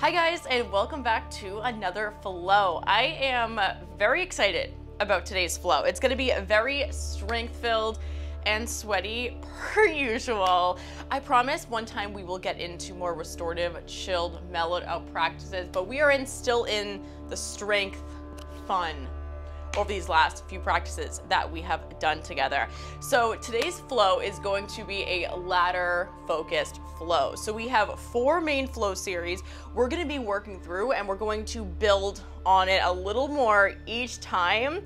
Hi guys, and welcome back to another flow. I am very excited about today's flow. It's gonna be very strength-filled and sweaty per usual. I promise one time we will get into more restorative, chilled, mellowed out practices, but we are still in the strength fun over these last few practices that we have done together. So today's flow is going to be a ladder focused flow. So we have 4 main flow series we're going to be working through, and we're going to build on it a little more each time.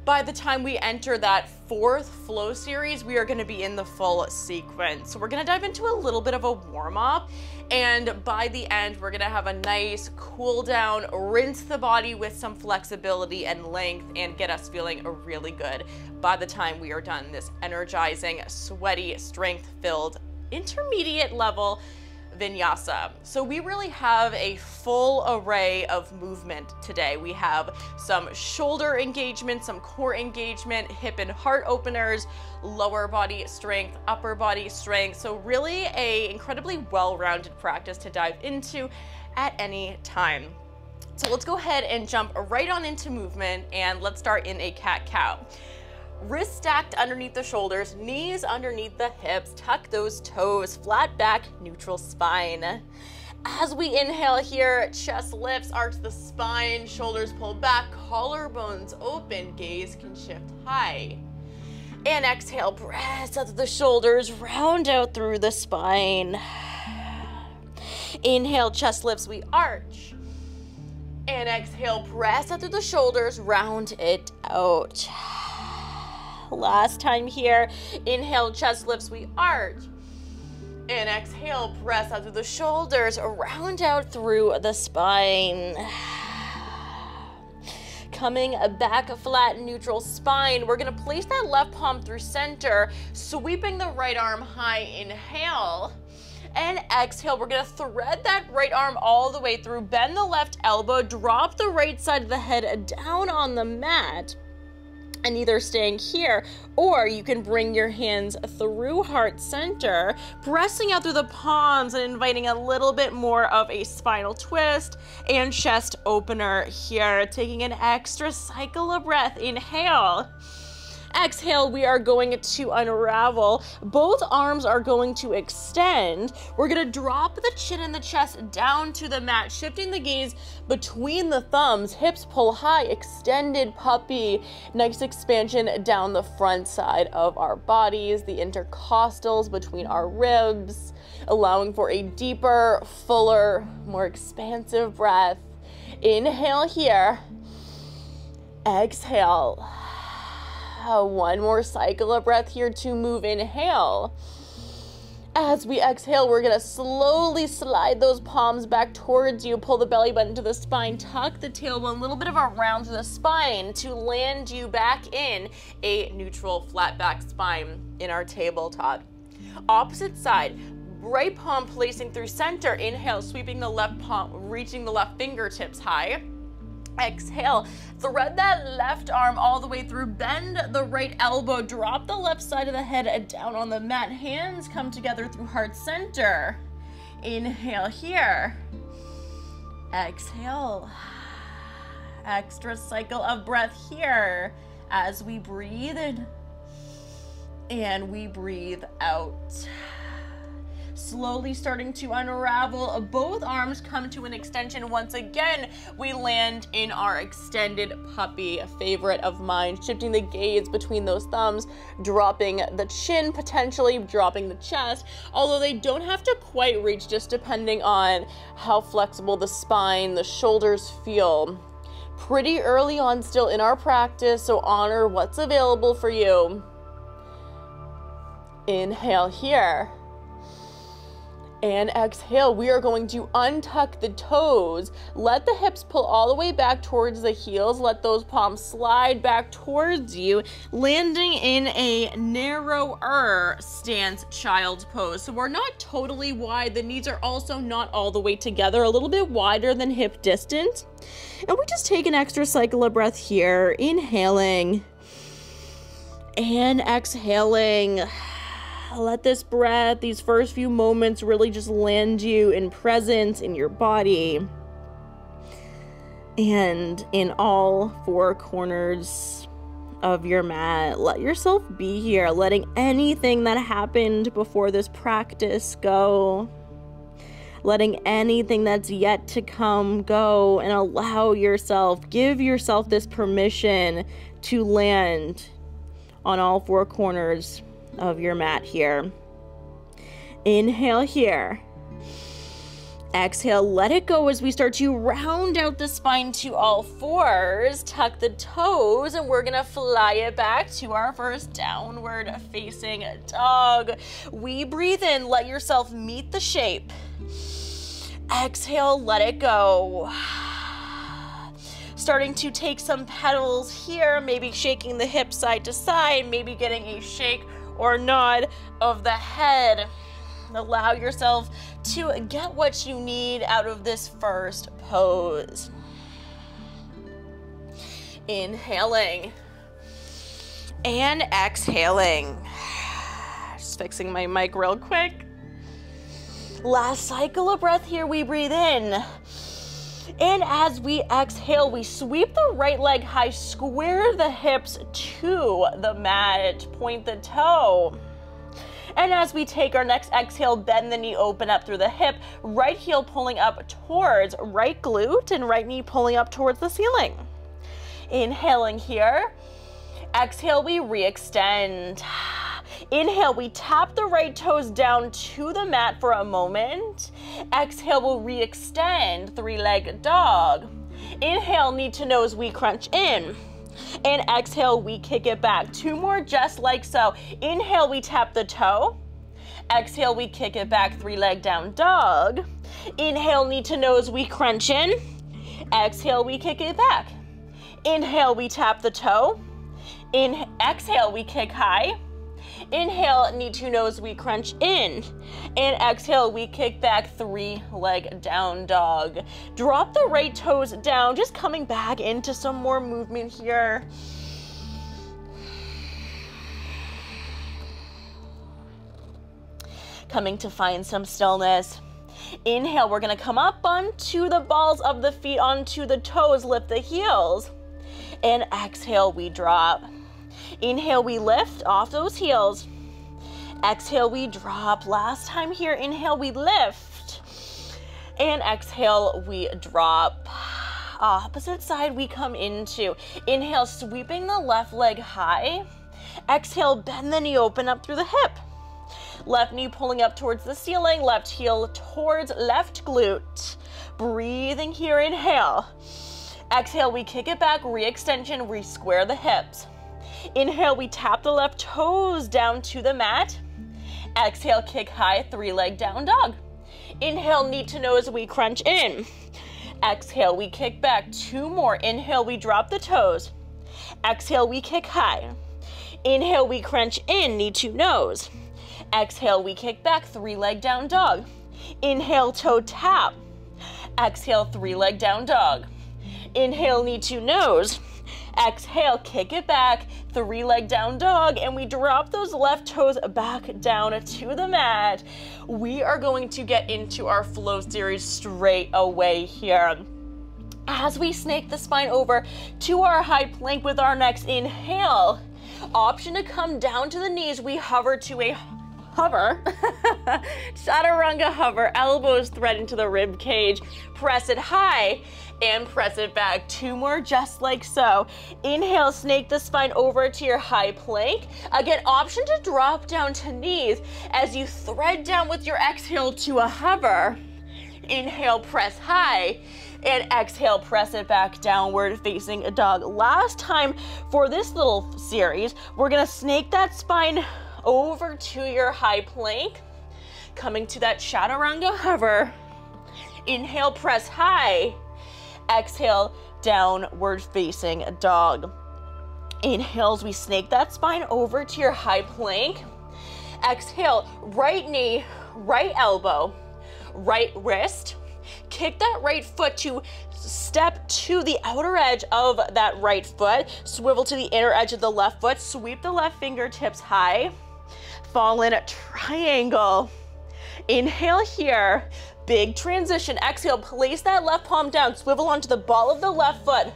By the time we enter that 4th flow series, we are going to be in the full sequence. So we're going to dive into a little bit of a warm up, and by the end, we're going to have a nice cool down, rinse the body with some flexibility and length, and get us feeling really good by the time we are done this energizing, sweaty, strength-filled, intermediate level Vinyasa. So we really have a full array of movement today. We have some shoulder engagement, some core engagement, hip and heart openers, lower body strength, upper body strength. So really a incredibly well-rounded practice to dive into at any time. So let's go ahead and jump right on into movement, and let's start in a cat-cow. Wrists stacked underneath the shoulders, knees underneath the hips, tuck those toes, flat back, neutral spine. As we inhale here, chest lifts, arch the spine, shoulders pull back, collarbones open, gaze can shift high. And exhale, press out the shoulders, round out through the spine. Inhale, chest lifts, we arch. And exhale, press out through the shoulders, round it out. Last time here, inhale, chest lifts, we arch. And exhale, press out through the shoulders, round out through the spine. Coming back flat, neutral spine, we're gonna place that left palm through center, sweeping the right arm high, inhale. And exhale, we're gonna thread that right arm all the way through, bend the left elbow, drop the right side of the head down on the mat. And either staying here, or you can bring your hands through heart center, pressing out through the palms and inviting a little bit more of a spinal twist and chest opener here. Taking an extra cycle of breath. Inhale. Exhale, we are going to unravel. Both arms are going to extend. We're gonna drop the chin and the chest down to the mat, shifting the gaze between the thumbs, hips pull high, extended puppy. Nice expansion down the front side of our bodies, the intercostals between our ribs, allowing for a deeper, fuller, more expansive breath. Inhale here. Exhale. One more cycle of breath here to move. Inhale. As we exhale, we're gonna slowly slide those palms back towards you, pull the belly button to the spine, tuck the tailbone, a little bit of a round to the spine to land you back in a neutral flat back spine in our tabletop. Opposite side, right palm placing through center. Inhale, sweeping the left palm, reaching the left fingertips high. Exhale, thread that left arm all the way through, bend the right elbow, drop the left side of the head down on the mat, hands come together through heart center. Inhale here. Exhale. Extra cycle of breath here as we breathe in and we breathe out. Slowly starting to unravel, both arms come to an extension. Once again, we land in our extended puppy, a favorite of mine, shifting the gaze between those thumbs, dropping the chin, potentially dropping the chest, although they don't have to quite reach, just depending on how flexible the spine, the shoulders feel. Pretty early on still in our practice, so honor what's available for you. Inhale here. And exhale, we are going to untuck the toes. Let the hips pull all the way back towards the heels. Let those palms slide back towards you, landing in a narrower stance, child's pose. So we're not totally wide. The knees are also not all the way together, a little bit wider than hip distance. And we just take an extra cycle of breath here, inhaling and exhaling. let this breath, these first few moments really just land you in presence in your body and in all four corners of your mat. Let yourself be here, letting anything that happened before this practice go, letting anything that's yet to come go, and allow yourself, give yourself this permission to land on all four corners of your mat here. Inhale here. Exhale, let it go as we start to round out the spine to all fours. Tuck the toes, and we're gonna fly it back to our first downward facing dog. We breathe in, let yourself meet the shape. Exhale, let it go. Starting to take some pedals here, maybe shaking the hips side to side, maybe getting a shake or nod of the head. Allow yourself to get what you need out of this first pose. Inhaling and exhaling. Just fixing my mic real quick. Last cycle of breath here, we breathe in. And as we exhale, we sweep the right leg high, square the hips to the mat, point the toe. And as we take our next exhale, bend the knee, open up through the hip, right heel pulling up towards right glute and right knee pulling up towards the ceiling. Inhaling here. Exhale, we re-extend. Inhale, we tap the right toes down to the mat for a moment. Exhale, we'll re-extend, three-legged dog. Inhale, knee to nose, we crunch in. And exhale, we kick it back. Two more just like so. Inhale, we tap the toe. Exhale, we kick it back, three-leg down dog. Inhale, knee to nose, we crunch in. Exhale, we kick it back. Inhale, we tap the toe. Exhale, we kick high. Inhale, knee to nose, we crunch in. And exhale, we kick back, three-leg down dog. Drop the right toes down, just coming back into some more movement here. Coming to find some stillness. Inhale, we're gonna come up onto the balls of the feet, onto the toes, lift the heels. And exhale, we drop. Inhale, we lift off those heels. Exhale, we drop. Last time here, inhale, we lift. And exhale, we drop. Opposite side we come into. Inhale, sweeping the left leg high. Exhale, bend the knee, open up through the hip. Left knee pulling up towards the ceiling, left heel towards left glute. Breathing here, inhale. Exhale, we kick it back, re-extension, re-square the hips. Inhale, we tap the left toes down to the mat. Exhale, kick high, three-leg down dog. Inhale, knee to nose, we crunch in. Exhale, we kick back, two more. Inhale, we drop the toes. Exhale, we kick high. Inhale, we crunch in, knee to nose. Exhale, we kick back, three-leg down dog. Inhale, toe tap. Exhale, three-leg down dog. Inhale, knee to nose. Exhale, kick it back, three-leg down dog, and we drop those left toes back down to the mat. We are going to get into our flow series straight away here. As we snake the spine over to our high plank with our next inhale, option to come down to the knees, we hover to a hover, chaturanga hover, elbows thread into the rib cage, press it high, and press it back. Two more just like so. Inhale, snake the spine over to your high plank. Again, option to drop down to knees as you thread down with your exhale to a hover. Inhale, press high, and exhale, press it back, downward facing a dog. Last time for this little series, we're gonna snake that spine over to your high plank, coming to that chaturanga hover. Inhale, press high. Exhale, downward facing dog. Inhales, we snake that spine over to your high plank. Exhale, right knee, right elbow, right wrist. Kick that right foot to step to the outer edge of that right foot. Swivel to the inner edge of the left foot. Sweep the left fingertips high. fallen triangle. Inhale here, big transition. Exhale, place that left palm down, swivel onto the ball of the left foot,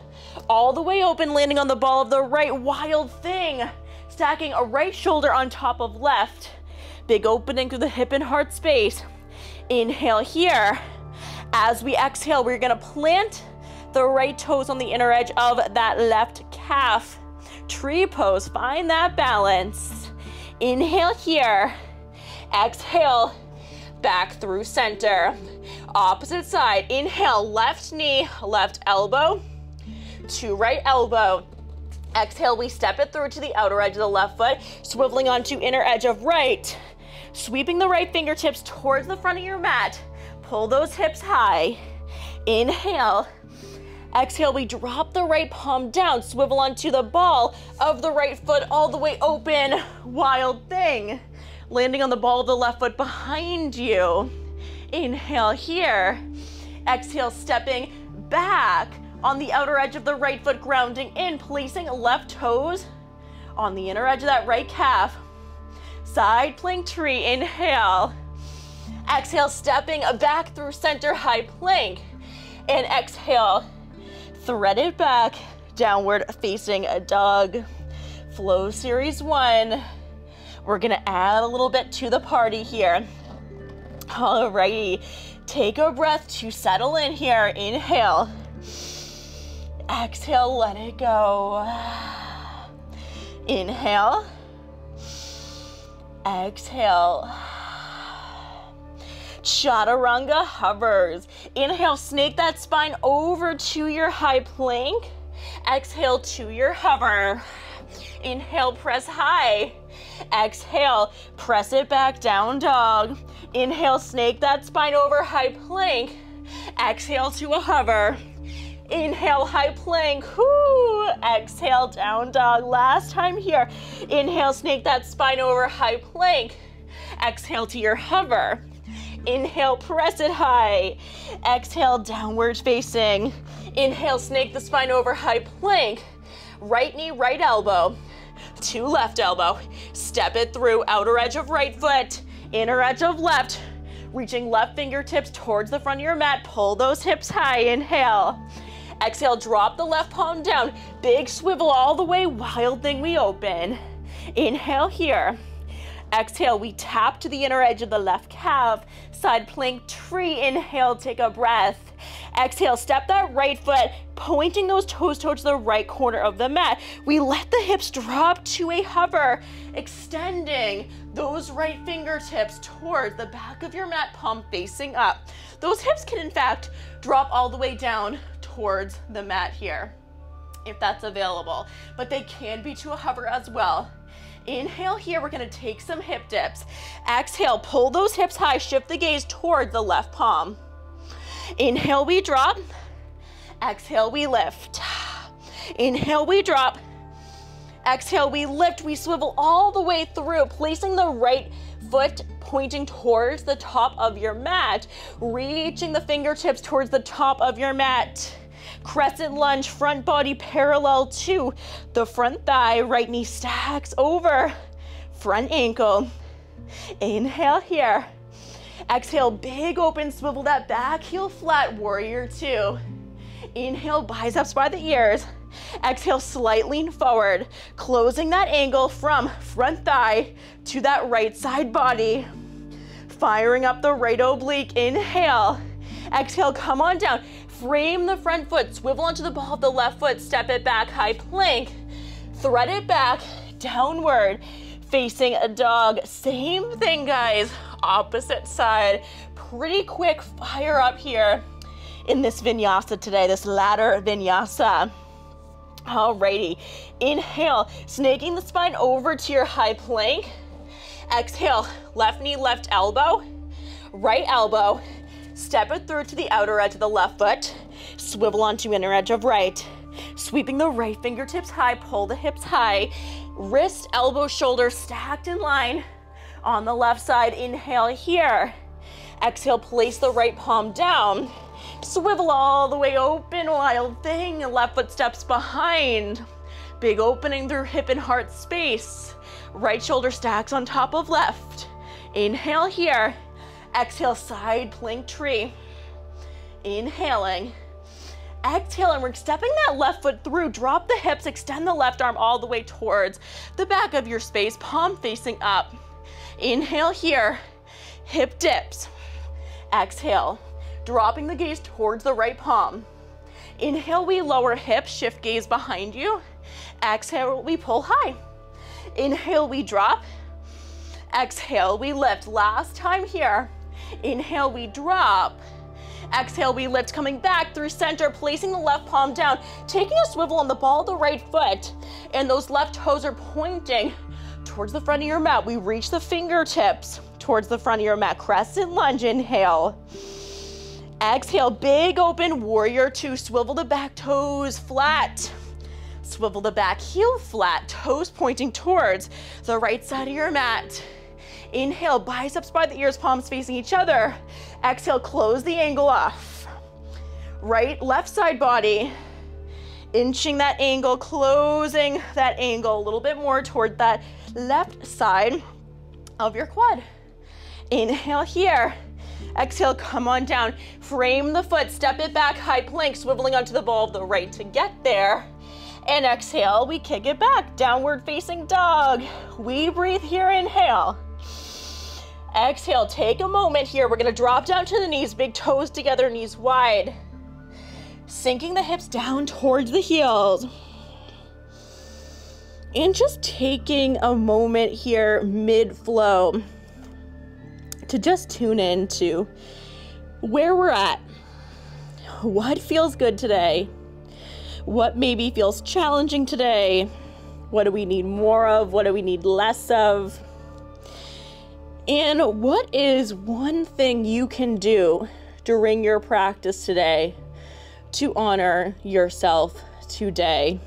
all the way open, landing on the ball of the right. Wild thing. Stacking a right shoulder on top of left. Big opening through the hip and heart space. Inhale here. As we exhale, we're gonna plant the right toes on the inner edge of that left calf. Tree pose, find that balance. Inhale here. Exhale, back through center. Opposite side, inhale, left knee, left elbow to right elbow. Exhale, we step it through to the outer edge of the left foot, swiveling onto inner edge of right. Sweeping the right fingertips towards the front of your mat. Pull those hips high. Inhale. Exhale, we drop the right palm down, swivel onto the ball of the right foot all the way open. Wild thing. Landing on the ball of the left foot behind you. Inhale here. Exhale, stepping back on the outer edge of the right foot, grounding in, placing left toes on the inner edge of that right calf. Side plank tree, inhale. Exhale, stepping back through center, high plank. And exhale, thread it back, downward facing a dog. Flow series 1. We're gonna add a little bit to the party here. Alrighty, take a breath to settle in here. Inhale. Exhale, let it go. Inhale. Exhale. Chaturanga hovers. Inhale, snake that spine over to your high plank. Exhale to your hover. Inhale, press high. Exhale, press it back, down dog. Inhale, snake that spine over, high plank. Exhale to a hover. Inhale, high plank. Whoo. Exhale, down dog. Last time here. Inhale, snake that spine over, high plank. Exhale to your hover. Inhale, press it high. Exhale, downward facing. Inhale, snake the spine over, high plank. Right knee, right elbow to left elbow. Step it through, outer edge of right foot, inner edge of left. Reaching left fingertips towards the front of your mat. Pull those hips high. Inhale. Exhale, drop the left palm down. Big swivel all the way. Wild thing, we open. Inhale here. Exhale, we tap to the inner edge of the left calf. Side plank tree. Inhale, take a breath. Exhale, step that right foot, pointing those toes towards the right corner of the mat. We let the hips drop to a hover, extending those right fingertips towards the back of your mat, palm facing up. Those hips can, in fact, drop all the way down towards the mat here, if that's available, but they can be to a hover as well. Inhale here, we're gonna take some hip dips. Exhale, pull those hips high, shift the gaze toward the left palm. Inhale, we drop. Exhale, we lift. Inhale, we drop. Exhale, we lift. We swivel all the way through, placing the right foot pointing towards the top of your mat, reaching the fingertips towards the top of your mat. Crescent lunge, front body parallel to the front thigh, right knee stacks over, front ankle. Inhale here. Exhale, big open, swivel that back heel flat, warrior 2. Inhale, biceps by the ears. Exhale, slight lean forward, closing that angle from front thigh to that right side body. Firing up the right oblique. Inhale. Exhale, come on down. Frame the front foot, swivel onto the ball of the left foot, step it back, high plank. Thread it back, downward, facing a dog. Same thing, guys. Opposite side. Pretty quick fire up here in this vinyasa today, this ladder vinyasa. Alrighty, inhale, snaking the spine over to your high plank. Exhale, left knee, left elbow, right elbow. Step it through to the outer edge of the left foot. Swivel onto inner edge of right. Sweeping the right fingertips high, pull the hips high. Wrist, elbow, shoulder stacked in line. On the left side, inhale here. Exhale, place the right palm down. Swivel all the way open, wild thing. Left foot steps behind. Big opening through hip and heart space. Right shoulder stacks on top of left. Inhale here. Exhale, side plank tree. Inhaling. Exhale, and we're stepping that left foot through. Drop the hips, extend the left arm all the way towards the back of your space, palm facing up. Inhale here, hip dips. Exhale, dropping the gaze towards the right palm. Inhale, we lower hips, shift gaze behind you. Exhale, we pull high. Inhale, we drop. Exhale, we lift. Last time here. Inhale, we drop. Exhale, we lift, coming back through center, placing the left palm down, taking a swivel on the ball of the right foot, and those left toes are pointing towards the front of your mat. We reach the fingertips towards the front of your mat. Crescent lunge, inhale. Exhale, big open warrior two. Swivel the back toes flat. Swivel the back heel flat, toes pointing towards the right side of your mat. Inhale, biceps by the ears, palms facing each other. Exhale, close the angle off. Right, left side body. Inching that angle, closing that angle a little bit more toward that left side of your quad. Inhale here. Exhale, come on down. Frame the foot, step it back, high plank, swiveling onto the ball of the right to get there. And exhale, we kick it back, downward facing dog. We breathe here, inhale. Exhale, take a moment here. We're gonna drop down to the knees, big toes together, knees wide. Sinking the hips down towards the heels. And just taking a moment here mid-flow to just tune in to where we're at. What feels good today? What maybe feels challenging today? What do we need more of? What do we need less of? And what is one thing you can do during your practice today to honor yourself today,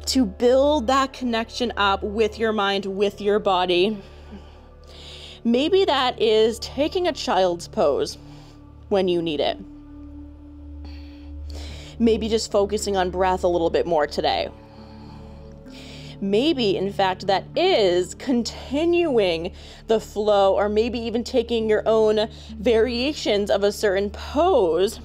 to build that connection up with your mind, with your body? Maybe that is taking a child's pose when you need it. Maybe just focusing on breath a little bit more today. Maybe, in fact, that is continuing the flow, or maybe even taking your own variations of a certain pose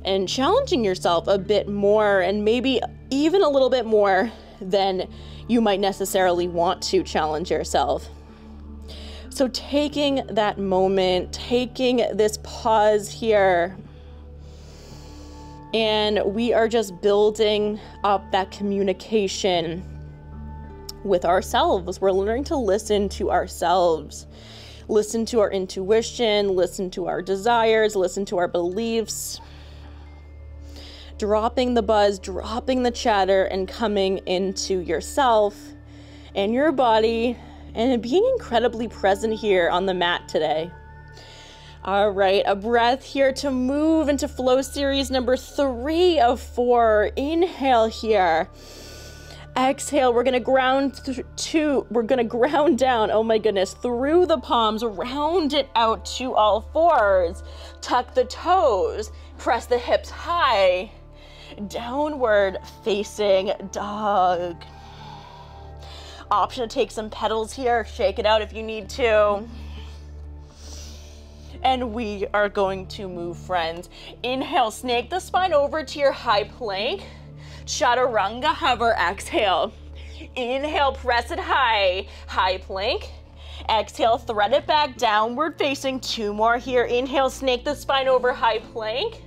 and challenging yourself a bit more, and maybe even a little bit more than you might necessarily want to challenge yourself. So taking that moment, taking this pause here, and we are just building up that communication with ourselves. We're learning to listen to ourselves, listen to our intuition, listen to our desires, listen to our beliefs, dropping the buzz, dropping the chatter, and coming into yourself and your body, and being incredibly present here on the mat today. All right, a breath here to move into flow series number 3 of 4. Inhale here. Exhale, we're gonna ground down, oh my goodness, through the palms, round it out to all fours. Tuck the toes, press the hips high, downward facing dog. Option to take some pedals here, shake it out if you need to. And we are going to move, friends. Inhale, snake the spine over to your high plank. Chaturanga hover, exhale. Inhale, press it high, high plank. Exhale, thread it back, downward facing. 2 more here. Inhale, snake the spine over, high plank.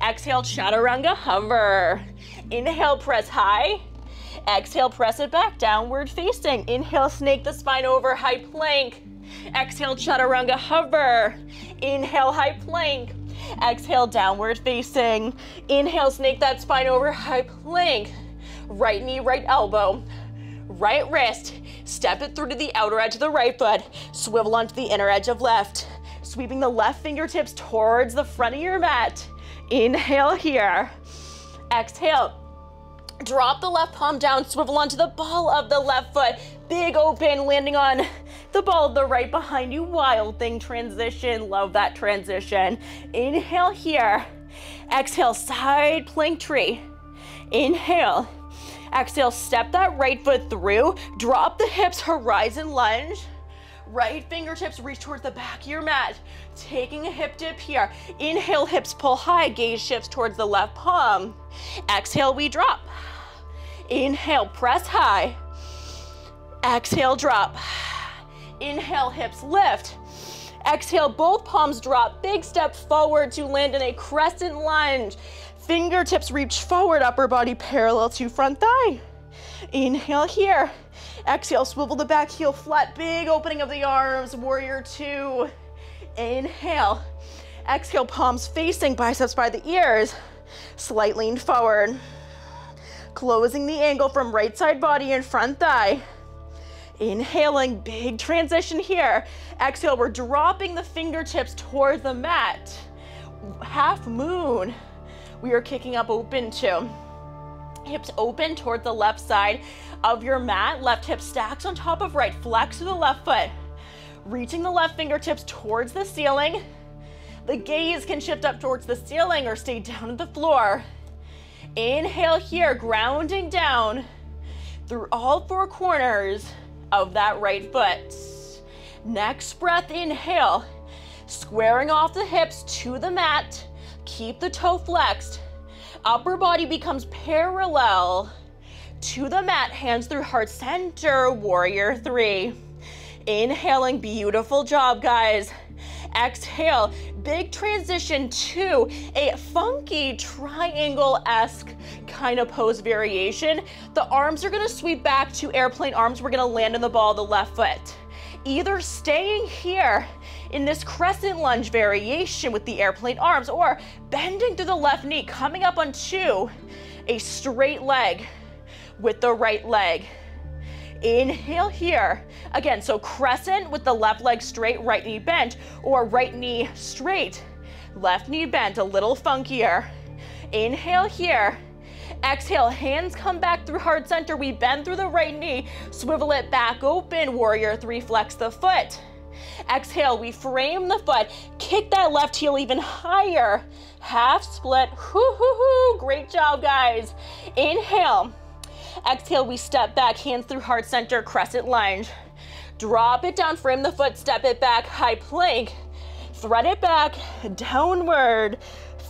Exhale, chaturanga hover. Inhale, press high. Exhale, press it back, downward facing. Inhale, snake the spine over, high plank. Exhale, chaturanga hover. Inhale, high plank. Exhale, downward facing. Inhale, snake that spine over, high plank. Right knee, right elbow, right wrist. Step it through to the outer edge of the right foot. Swivel onto the inner edge of left. Sweeping the left fingertips towards the front of your mat. Inhale here. Exhale. Drop the left palm down, swivel onto the ball of the left foot. Big open, landing on the ball of the right behind you. Wild thing transition, love that transition. Inhale here. Exhale, side plank tree. Inhale. Exhale, step that right foot through, drop the hips, horizon lunge. Right fingertips reach towards the back of your mat, taking a hip dip here. Inhale, hips pull high, gaze shifts towards the left palm. Exhale, we drop. Inhale, press high. Exhale, drop. Inhale, hips lift. Exhale, both palms drop. Big step forward to land in a crescent lunge. Fingertips reach forward, upper body parallel to front thigh. Inhale here. Exhale, swivel the back heel flat, big opening of the arms, warrior two. Inhale. Exhale, palms facing, biceps by the ears. Slight lean forward. Closing the angle from right side body and front thigh. Inhaling, big transition here. Exhale, we're dropping the fingertips towards the mat. Half moon. We are kicking up open two. Hips open toward the left side of your mat. Left hip stacks on top of right. Flex to the left foot. Reaching the left fingertips towards the ceiling. The gaze can shift up towards the ceiling or stay down at the floor. Inhale here, grounding down through all four corners of that right foot. Next breath, inhale. Squaring off the hips to the mat. Keep the toe flexed. Upper body becomes parallel to the mat, hands through heart center, warrior three. Inhaling, beautiful job, guys. Exhale, big transition to a funky triangle-esque kind of pose variation. The arms are gonna sweep back to airplane arms. We're gonna land in the ball of the left foot. Either staying here in this crescent lunge variation with the airplane arms or bending through the left knee, coming up onto a straight leg with the right leg. Inhale here. Again, so crescent with the left leg straight, right knee bent, or right knee straight, left knee bent, a little funkier. Inhale here. Exhale, hands come back through heart center. We bend through the right knee, swivel it back open, warrior three, flex the foot. Exhale, we frame the foot, kick that left heel even higher. Half split, hoo-hoo-hoo, great job, guys. Inhale. Exhale, we step back, hands through heart center, crescent lunge. Drop it down, frame the foot, step it back, high plank. Thread it back, downward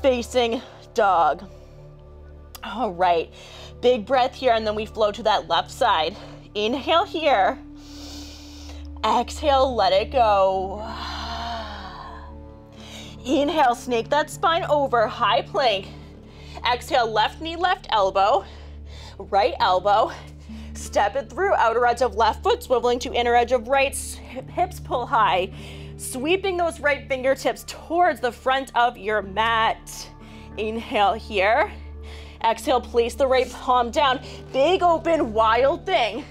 facing dog. All right, big breath here, and then we flow to that left side. Inhale here. Exhale, let it go. Inhale, snake that spine over, high plank. Exhale, left knee, left elbow. Right elbow, step it through, outer edge of left foot, swiveling to inner edge of right, hips pull high, sweeping those right fingertips towards the front of your mat. Inhale here. Exhale, place the right palm down, big open, wild thing.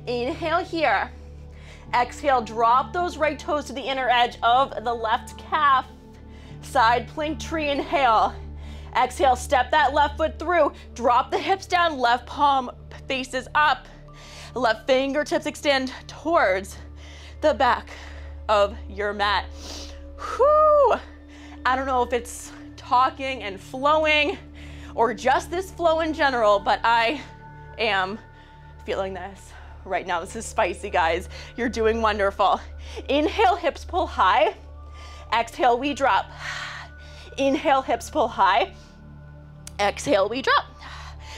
Inhale here. Exhale, drop those right toes to the inner edge of the left calf. Side plank tree, inhale. Exhale, step that left foot through, drop the hips down, left palm faces up, left fingertips extend towards the back of your mat. Whew! I don't know if it's talking and flowing or just this flow in general, but I am feeling this right now. This is spicy, guys. You're doing wonderful. Inhale, hips pull high. Exhale, we drop. Inhale, hips pull high. Exhale, we drop.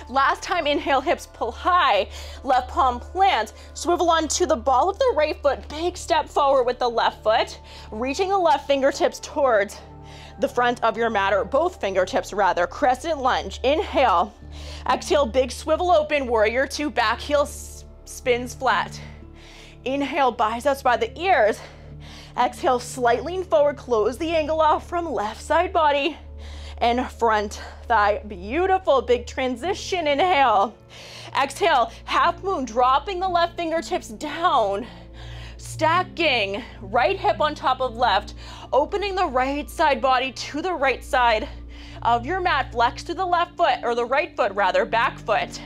Last time, inhale, hips pull high. Left palm plants. Swivel onto the ball of the right foot. Big step forward with the left foot. Reaching the left fingertips towards the front of your mat, or both fingertips rather. Crescent lunge. Inhale. Exhale, big swivel open. Warrior two, back heel spins flat. Inhale, biceps by the ears. Exhale, slight lean forward, close the angle off from left side body and front thigh. Beautiful, big transition, inhale. Exhale, half moon, dropping the left fingertips down, stacking right hip on top of left, opening the right side body to the right side of your mat, flex to the left foot, or the right foot rather, back foot.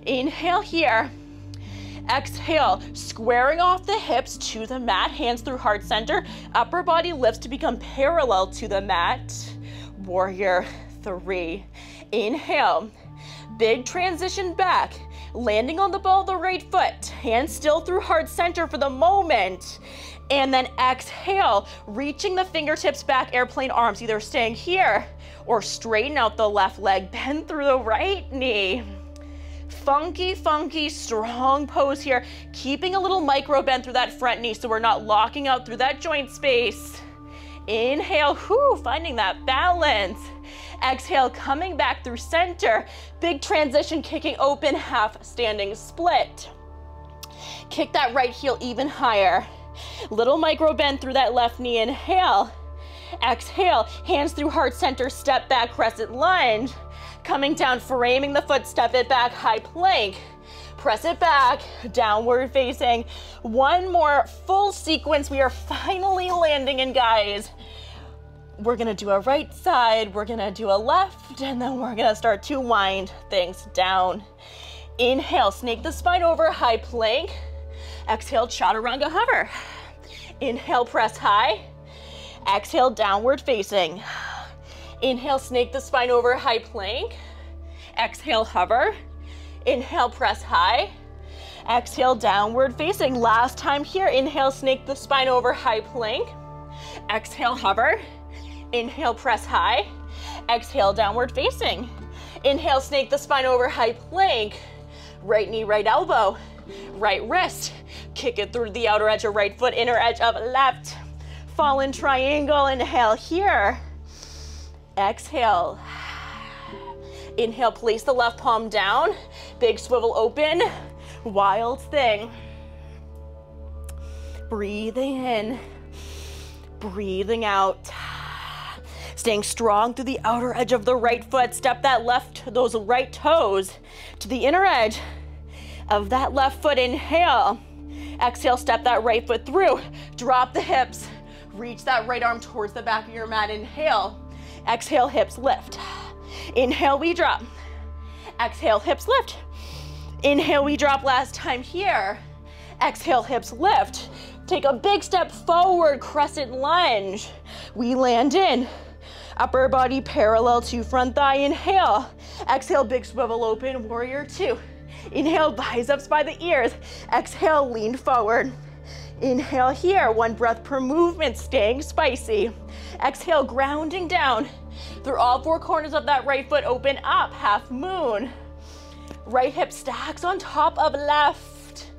Inhale here. Exhale, squaring off the hips to the mat, hands through heart center, upper body lifts to become parallel to the mat. Warrior 3. Inhale, big transition back, landing on the ball of the right foot, hands still through heart center for the moment. And then exhale, reaching the fingertips back, airplane arms, either staying here or straighten out the left leg, bend through the right knee. Funky, funky, strong pose here, keeping a little micro bend through that front knee so we're not locking out through that joint space. Inhale, finding that balance. Exhale, coming back through center. Big transition, kicking open, half standing split. Kick that right heel even higher. Little micro bend through that left knee, inhale. Exhale, hands through heart center, step back, crescent lunge. Coming down, framing the foot, step it back, high plank. Press it back, downward facing. One more full sequence. We are finally landing in, guys. We're gonna do a right side, we're gonna do a left, and then we're gonna start to wind things down. Inhale, snake the spine over, high plank. Exhale, chaturanga hover. Inhale, press high. Exhale, downward facing. Inhale, snake the spine over, high plank. Exhale, hover. Inhale, press high. Exhale, downward facing. Last time here, inhale, snake the spine over, high plank. Exhale, hover. Inhale, press high. Exhale, downward facing. Inhale, snake the spine over, high plank. Right knee, right elbow. Right wrist. Kick it through the outer edge of right foot, inner edge of left. Fallen triangle, inhale here. Exhale. Inhale, place the left palm down. Big swivel open. Wild thing. Breathing in. Breathing out. Staying strong through the outer edge of the right foot. Step those right toes to the inner edge of that left foot. Inhale. Exhale, step that right foot through. Drop the hips. Reach that right arm towards the back of your mat. Inhale. Exhale, hips lift. Inhale, we drop. Exhale, hips lift. Inhale, we drop. Last time here. Exhale, hips lift. Take a big step forward, crescent lunge. We land in. Upper body parallel to front thigh. Inhale. Exhale, big swivel open, warrior 2. Inhale, biceps by the ears. Exhale, lean forward. Inhale here, 1 breath per movement, staying spicy. Exhale, grounding down through all 4 corners of that right foot, open up, half moon. Right hip stacks on top of left.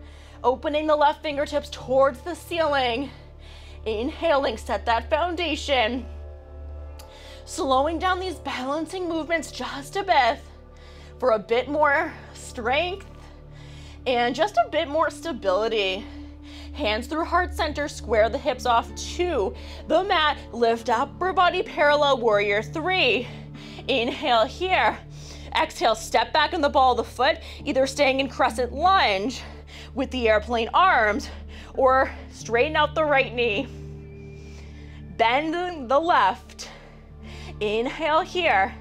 Opening the left fingertips towards the ceiling. Inhaling, set that foundation. Slowing down these balancing movements just a bit for a bit more strength and just a bit more stability. Hands through heart center, square the hips off to the mat, lift upper body parallel, warrior 3. Inhale here. Exhale, step back in the ball of the foot, either staying in crescent lunge with the airplane arms or straighten out the right knee. Bend the left. Inhale here.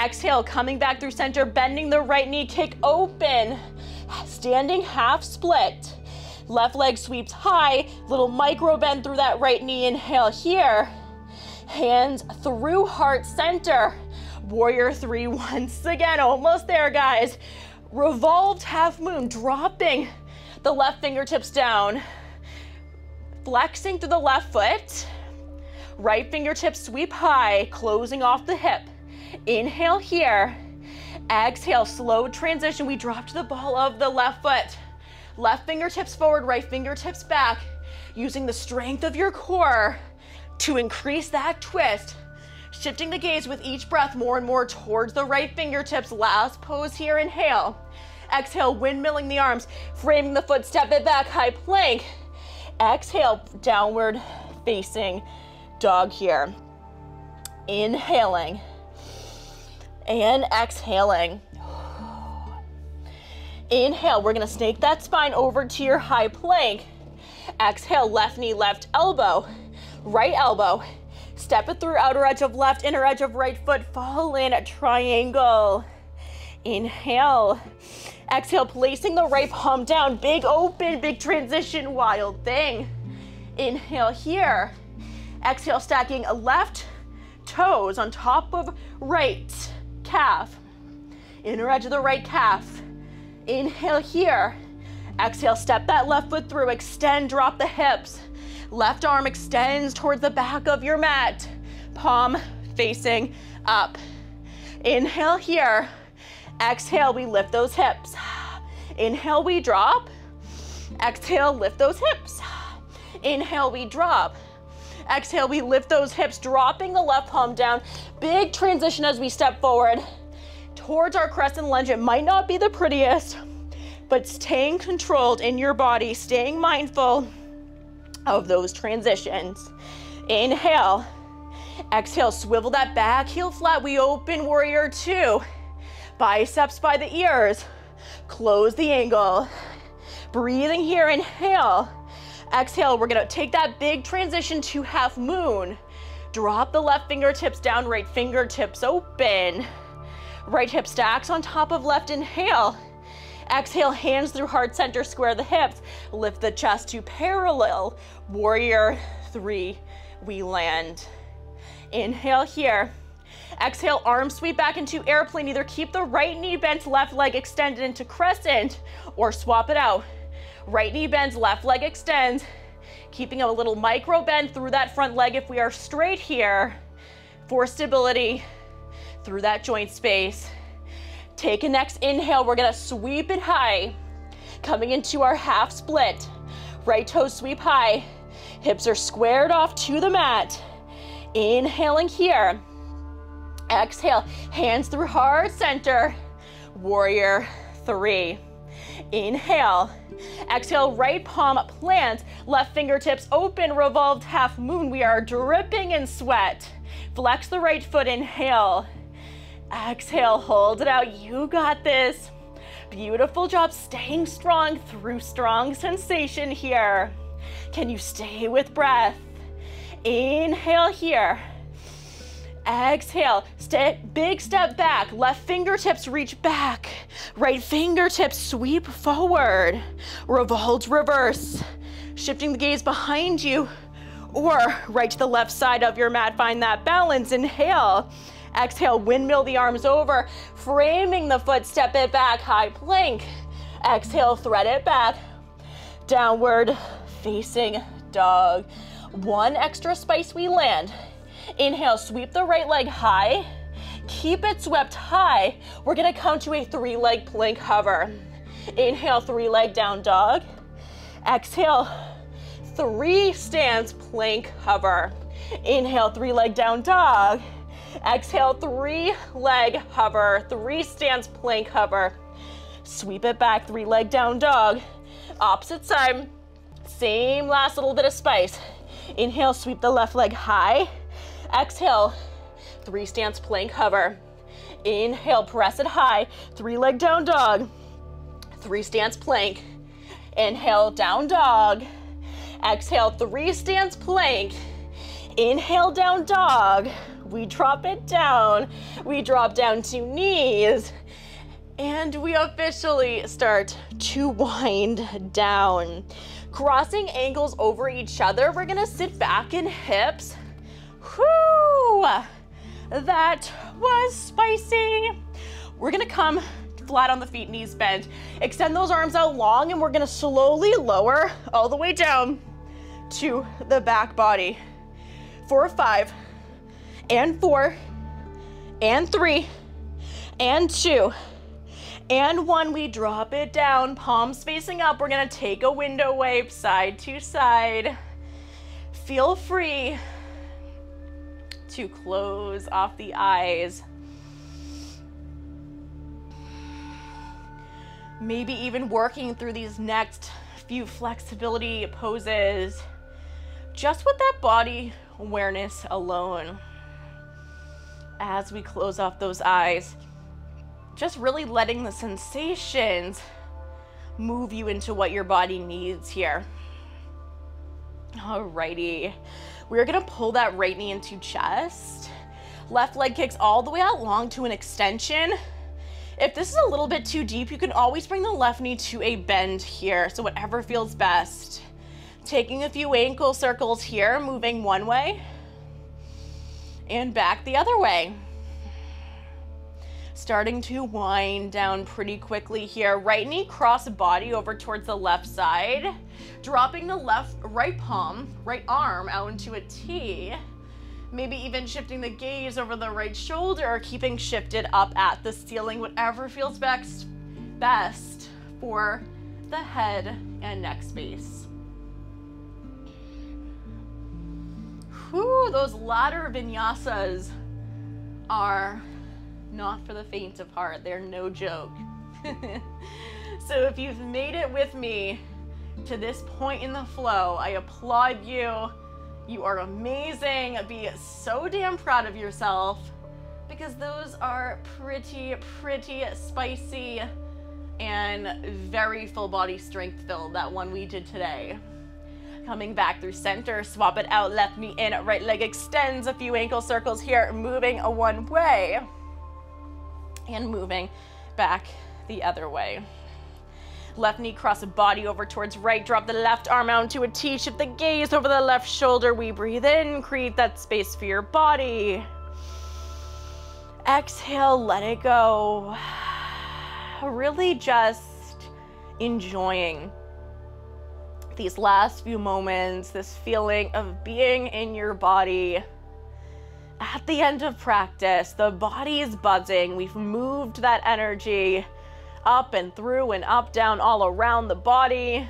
Exhale, coming back through center, bending the right knee, kick open. Standing half split. Left leg sweeps high, little micro bend through that right knee. Inhale here. Hands through heart center. Warrior 3 once again, almost there, guys. Revolved half moon, dropping the left fingertips down. Flexing through the left foot. Right fingertips sweep high, closing off the hip. Inhale here. Exhale, slow transition. We drop to the ball of the left foot. Left fingertips forward, right fingertips back. Using the strength of your core to increase that twist. Shifting the gaze with each breath more and more towards the right fingertips. Last pose here, inhale. Exhale, windmilling the arms, framing the foot, step it back, high plank. Exhale, downward facing dog here. Inhaling and exhaling. Inhale, we're gonna snake that spine over to your high plank. Exhale, left knee, left elbow, right elbow. Step it through outer edge of left, inner edge of right foot, fall in a triangle. Inhale. Exhale, placing the right palm down, big open, big transition, wild thing. Inhale here. Exhale, stacking left toes on top of right calf. Inner edge of the right calf. Inhale here. Exhale, step that left foot through, extend, drop the hips. Left arm extends towards the back of your mat. Palm facing up. Inhale here. Exhale, we lift those hips. Inhale, we drop. Exhale, lift those hips. Inhale, we drop. Exhale, we lift those hips, dropping the left palm down. Big transition as we step forward towards our crescent lunge. It might not be the prettiest, but staying controlled in your body, staying mindful of those transitions. Inhale. Exhale, swivel that back heel flat. We open warrior two. Biceps by the ears. Close the angle. Breathing here, inhale. Exhale, we're gonna take that big transition to half moon. Drop the left fingertips down, right fingertips open. Right hip stacks on top of left, inhale. Exhale, hands through heart center, square the hips. Lift the chest to parallel. Warrior three, we land. Inhale here. Exhale, arms sweep back into airplane. Either keep the right knee bent, left leg extended into crescent, or swap it out. Right knee bends, left leg extends. Keeping a little micro bend through that front leg if we are straight here for stability through that joint space. Take a next inhale. We're gonna sweep it high. Coming into our half split. Right toes sweep high. Hips are squared off to the mat. Inhaling here. Exhale, hands through heart center. Warrior three. Inhale. Exhale, right palm plant. Left fingertips open, revolved half moon. We are dripping in sweat. Flex the right foot, inhale. Exhale, hold it out. You got this. Beautiful job staying strong through strong sensation here. Can you stay with breath? Inhale here. Exhale, big step back. Left fingertips reach back. Right fingertips sweep forward. Revolve reverse. Shifting the gaze behind you or right to the left side of your mat. Find that balance. Inhale. Exhale, windmill the arms over. Framing the foot, step it back, high plank. Exhale, thread it back. Downward facing dog. One extra spice, we land. Inhale, sweep the right leg high. Keep it swept high. We're gonna come to a three-leg plank hover. Inhale, three-leg down dog. Exhale, three stance plank hover. Inhale, three-leg down dog. Exhale, three-leg hover, three stance plank hover. Sweep it back, three-leg down dog. Opposite side, same last little bit of spice. Inhale, sweep the left leg high. Exhale, three stance plank hover. Inhale, press it high, three-leg down dog. Three stance plank. Inhale, down dog. Exhale, three stance plank. Inhale, down dog. We drop it down. We drop down to knees. And we officially start to wind down. Crossing ankles over each other. We're gonna sit back in hips. Whoo! That was spicy. We're gonna come flat on the feet, knees bent. Extend those arms out long, and we're gonna slowly lower all the way down to the back body. 4, 5, and 4, and 3, and 2, and 1. We drop it down, palms facing up. We're gonna take a window wipe side to side. Feel free to close off the eyes. Maybe even working through these next few flexibility poses, just with that body awareness alone. As we close off those eyes, just really letting the sensations move you into what your body needs here. Alrighty, we're gonna pull that right knee into chest. Left leg kicks all the way out long to an extension. If this is a little bit too deep, you can always bring the left knee to a bend here, so whatever feels best. Taking a few ankle circles here, moving one way. and back the other way. Starting to wind down pretty quickly here. Right knee cross body over towards the left side. Dropping the right arm out into a T. Maybe even shifting the gaze over the right shoulder, keeping shifted up at the ceiling, whatever feels best for the head and neck space. Whew, those ladder vinyasas are not for the faint of heart. They're no joke. So if you've made it with me to this point in the flow, I applaud you. You are amazing. Be so damn proud of yourself, because those are pretty spicy and very full body strength filled, that one we did today. Coming back through center, swap it out, left knee in, right leg extends, a few ankle circles here, moving one way and moving back the other way. Left knee cross the body over towards right, drop the left arm out into a T, shift the gaze over the left shoulder. We breathe in, create that space for your body. Exhale, let it go. Really just enjoying these last few moments, this feeling of being in your body. At the end of practice, the body is buzzing. We've moved that energy up and through and up, down, all around the body.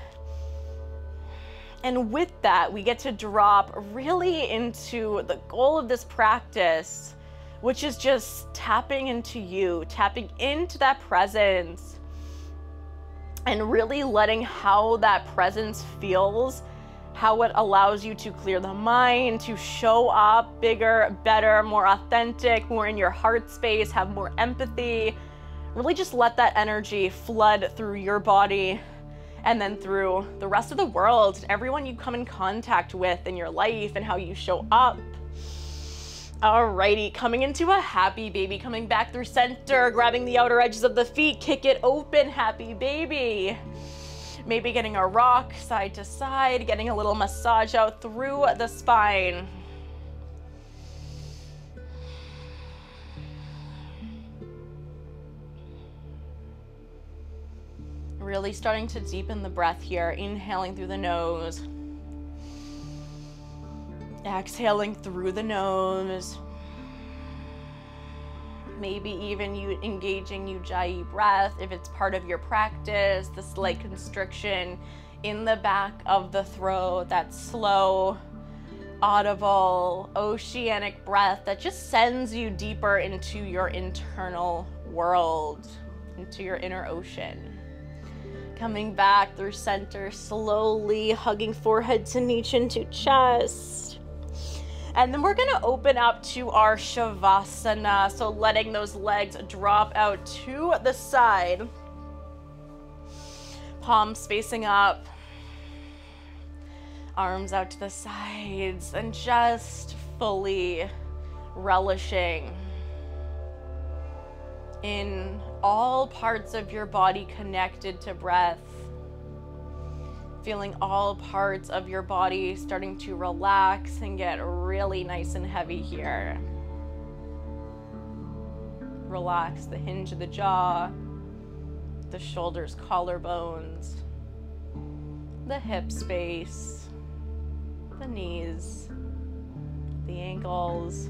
And with that, we get to drop really into the goal of this practice, which is just tapping into you, tapping into that presence, and really letting how that presence feels, how it allows you to clear the mind, to show up bigger, better, more authentic, more in your heart space, have more empathy. Really just let that energy flood through your body and then through the rest of the world, everyone you come in contact with in your life and how you show up. Alrighty, coming into a happy baby, coming back through center, grabbing the outer edges of the feet, kick it open, happy baby. Maybe getting a rock side to side, getting a little massage out through the spine. Really starting to deepen the breath here, inhaling through the nose. Exhaling through the nose. Maybe even you engaging Ujjayi breath if it's part of your practice, the slight constriction in the back of the throat, that slow, audible, oceanic breath that just sends you deeper into your internal world, into your inner ocean. Coming back through center, slowly hugging forehead to knee, chin to chest. And then we're gonna open up to our Shavasana. So letting those legs drop out to the side. Palms facing up. Arms out to the sides. And just fully relishing in all parts of your body connected to breath. Feeling all parts of your body starting to relax and get really nice and heavy here. Relax the hinge of the jaw, the shoulders, collarbones, the hip space, the knees, the ankles,